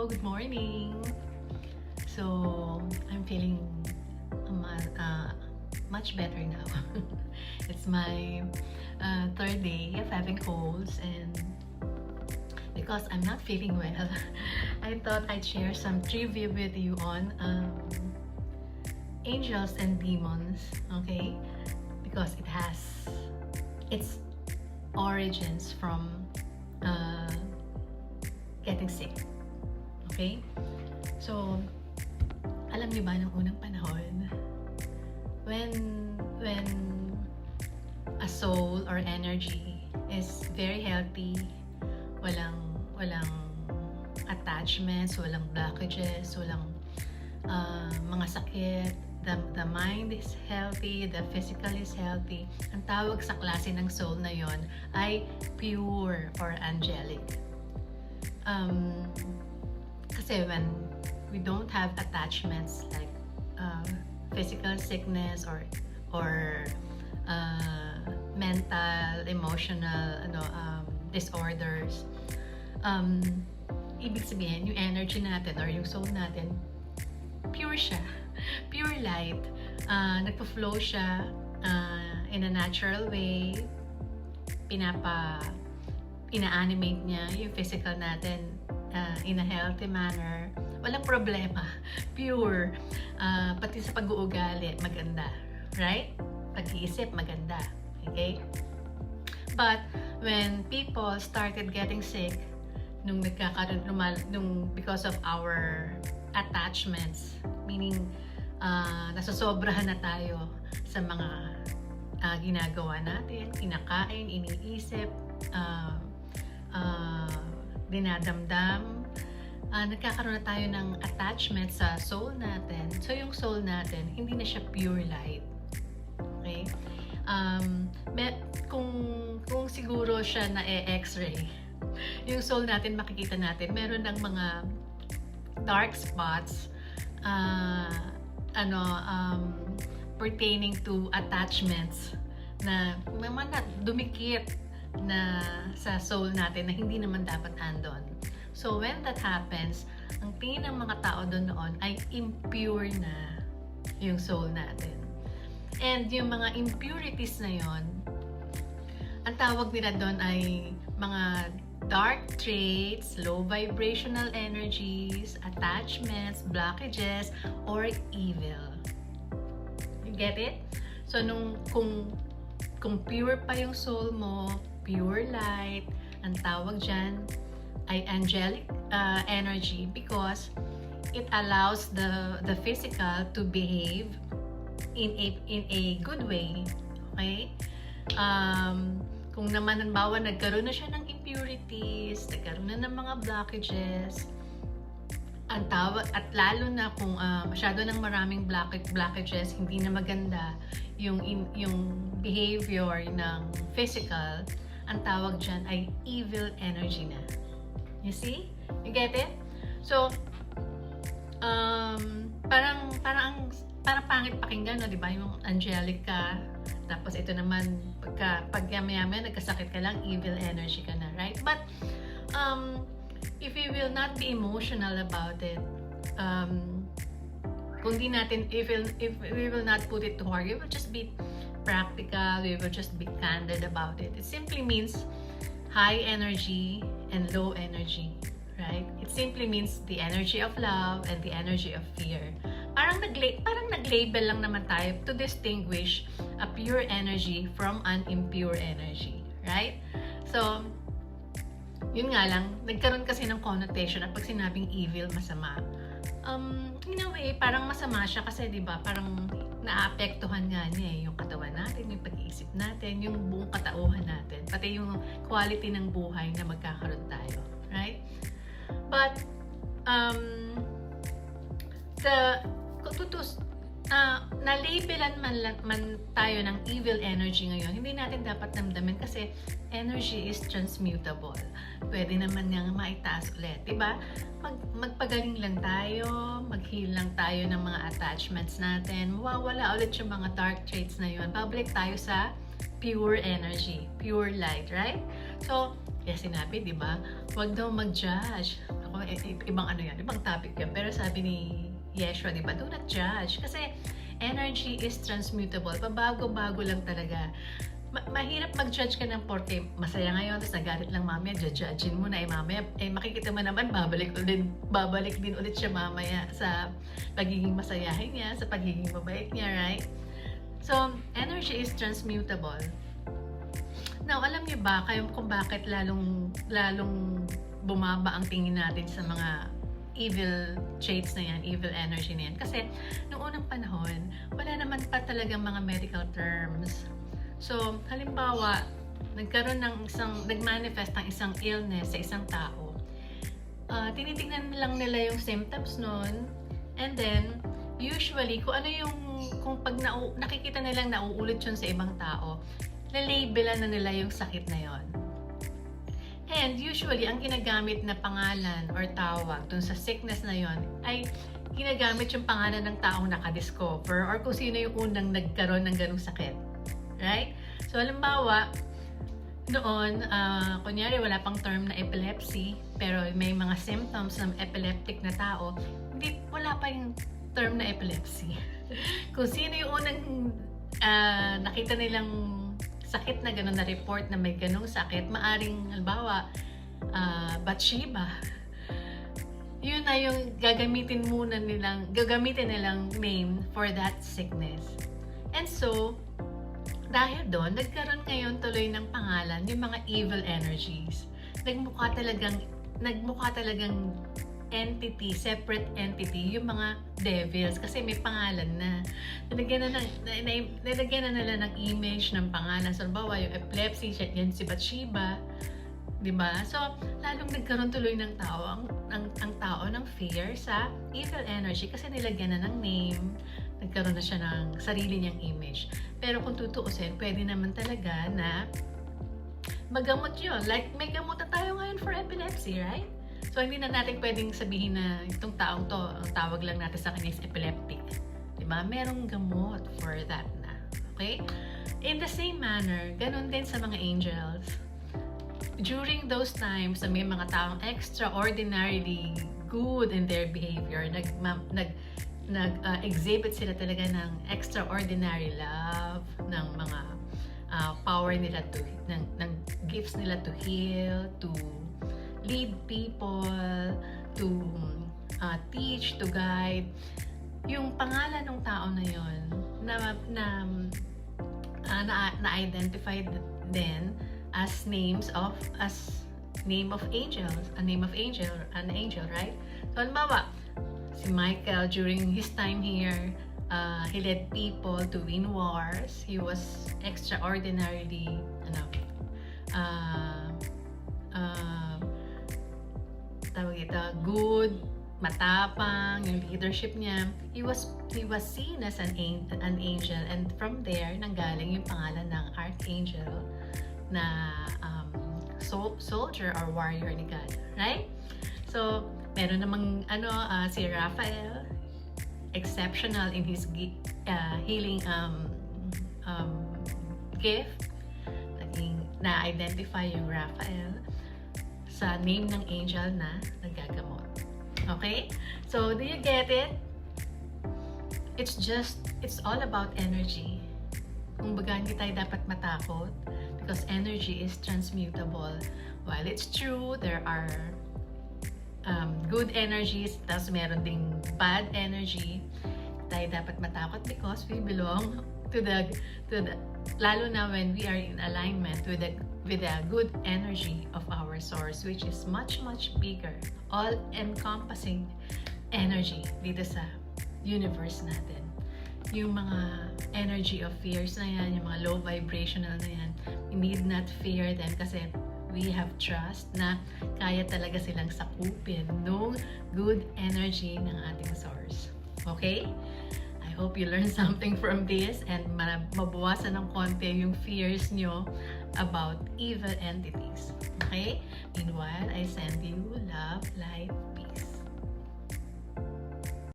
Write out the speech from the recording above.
good morning. So, I'm feeling much better now. It's my third day of having colds, and because I'm not feeling well, I thought I'd share some trivia with you on angels and demons, okay? Because it has its origins from getting sick. Okay? So, alam niyo ba nung unang panahon, when a soul or energy is very healthy, walang attachments, walang blockages, walang mga sakit, the mind is healthy, the physical is healthy, ang tawag sa klase ng soul na yon ay pure or angelic. Kasi when we don't have attachments like physical sickness or mental, emotional disorders, ibig sabihin yung energy natin or yung soul natin pure siya, pure light, nagpo-flow siya in a natural way, ina-animate niya yung physical natin in a healthy manner, walang problema, pure, pati sa pag-uugali maganda, right? Pag-iisip maganda, okay? But when people started getting sick, because of our attachments, meaning nasosobrahan na tayo sa mga ginagawa natin, kinakain, iniisip, dinadamdam, nagkakaroon na tayo ng attachment sa soul natin. So yung soul natin, hindi na siya pure light. Okay? Kung siguro siya na x-ray, yung soul natin, makikita natin, meron ng mga dark spots pertaining to attachments na dumikit na sa soul natin na hindi naman dapat andon. So when that happens, ang tingin ng mga tao doon noon ay impure na yung soul natin. And yung mga impurities na yon, ang tawag nila doon ay mga dark traits, low vibrational energies, attachments, blockages, or evil. You get it? So kung pure pa yung soul mo, pure light, ang tawag dyan ay angelic energy, because it allows the physical to behave in a good way. Okay? Kung naman halimbawa nagkaroon na siya ng impurities, nagkaroon na ng mga blockages, ang tawag, at lalo na kung masyado ng maraming blockages, hindi na maganda yung behavior ng physical, ang tawag dyan ay evil energy na. You see? You get it? So, parang pangit pakinggan, no? Diba? Yung angelic ka, tapos ito naman, pag yama-yama, nagkasakit ka lang, evil energy ka na, right? But, if we will not be emotional about it, if we will not put it to heart, we will just be practical, we will just be candid about it. It simply means high energy and low energy, right? It simply means the energy of love and the energy of fear. Parang nag-label lang naman tayo to distinguish a pure energy from an impure energy, right? So, yun nga lang, nagkaroon kasi ng connotation na pag sinabing evil, masama. In a way, parang masama siya kasi, di ba, parang naapektuhan nga niya yung katawan natin, yung pag-iisip natin, yung buong katauhan natin, pati yung quality ng buhay na magkakaroon tayo, right? But, na-labelan man tayo ng evil energy ngayon, hindi natin dapat damdamin kasi energy is transmutable. Pwede naman nga maitaas ulit, diba? Magpagaling lang tayo, mag-heal lang tayo ng mga attachments natin, mawawala ulit yung mga dark traits na yun, babalik tayo sa pure energy, pure light, right? So, kaya sinabi, diba? Huwag daw mag-judge. Ako, ibang ano yan, ibang topic yan. Pero sabi ni Yeshua, di ba, do not judge. Kasi energy is transmutable. Pabago-bago lang talaga. Mahirap mag-judge ka ng porke masaya ngayon, tapos nagalit lang mamaya, judgein mo na, mamaya, makikita mo naman, babalik din ulit siya mamaya sa pagiging masayahin niya, sa pagiging mabait niya, right? So, energy is transmutable. Now, alam niyo ba kung bakit lalong bumaba ang tingin natin sa mga evil traits na yan, evil energy na yan? Kasi, noong unang panahon, wala naman pa talagang mga medical terms. So, halimbawa, nag-manifest ng isang illness sa isang tao. Tinitingnan lang nila yung symptoms nun, and then, usually, kung pag nakikita nilang nauulit yun sa ibang tao, lalabelan na nila yung sakit na yon. And usually, ang ginagamit na pangalan or tawag dun sa sickness na yon ay ginagamit yung pangalan ng taong nakadiscover or kung sino yung unang nagkaroon ng ganung sakit. Right? So, halimbawa, noon, kunyari wala pang term na epilepsy, pero may mga symptoms ng epileptic na tao, wala pa yung term na epilepsy. Kung sino yung unang nakita nilang sakit na gano'n, na report na may ganong sakit, maaring, halimbawa, Bathsheba, yun na yung gagamitin nilang name for that sickness. And so, dahil doon, nagkaroon ngayon tuloy ng pangalan yung mga evil energies. Nagmukha talagang entity, separate entity, yung mga devils. Kasi may pangalan na. Nilagyan na nila ng image ng pangalan. So, halimbawa, yung epilepsy, yan si Bathsheba. Diba? So, lalong nagkaroon tuloy ng tao, ang tao ng fear sa evil energy kasi nilagyan na ng name, nagkaroon na siya ng sarili niyang image. Pero kung tutuusin, pwede naman talaga na magamot yun. Like, may gamot na tayo ngayon for epilepsy, right? So, hindi na natin pwedeng sabihin na itong taong to, ang tawag lang natin sa kanya is epileptic. Diba? Merong gamot for that na. Okay? In the same manner, ganun din sa mga angels. During those times na may mga taong extraordinarily good in their behavior, nag-exhibit sila talaga ng extraordinary love, ng mga power nila ng gifts nila to heal, to lead people, to teach, to guide. Yung pangalan ng tao na yon na-identified din as name of angels, an angel, right? So, halimbawa, si Michael, during his time here, he led people to win wars. He was extraordinarily, good, matapang, yung leadership niya. He was seen as an angel, and from there, nanggaling yung pangalan ng archangel na soldier or warrior ni God, right? So, meron namang si Raphael, exceptional in his healing gift. Na-identify yung Raphael sa name ng angel na nagagamot. Okay? So, do you get it? It's all about energy. Kung baga, hindi tayo dapat matakot because energy is transmutable. While it's true, there are good energies, tapos meron ding bad energy, tayo dapat matakot because we belong to the lalo na when we are in alignment with the good energy of our source, which is much bigger, all-encompassing energy dito sa universe natin. Yung mga energy of fears na yan, yung mga low vibrational na yan, we need not fear them kasi we have trust na kaya talaga silang sakupin ng good energy ng ating source. Okay? I hope you learned something from this and mabawasan ng konti yung fears nyo about evil entities. Okay? Meanwhile, I send you love, light, peace.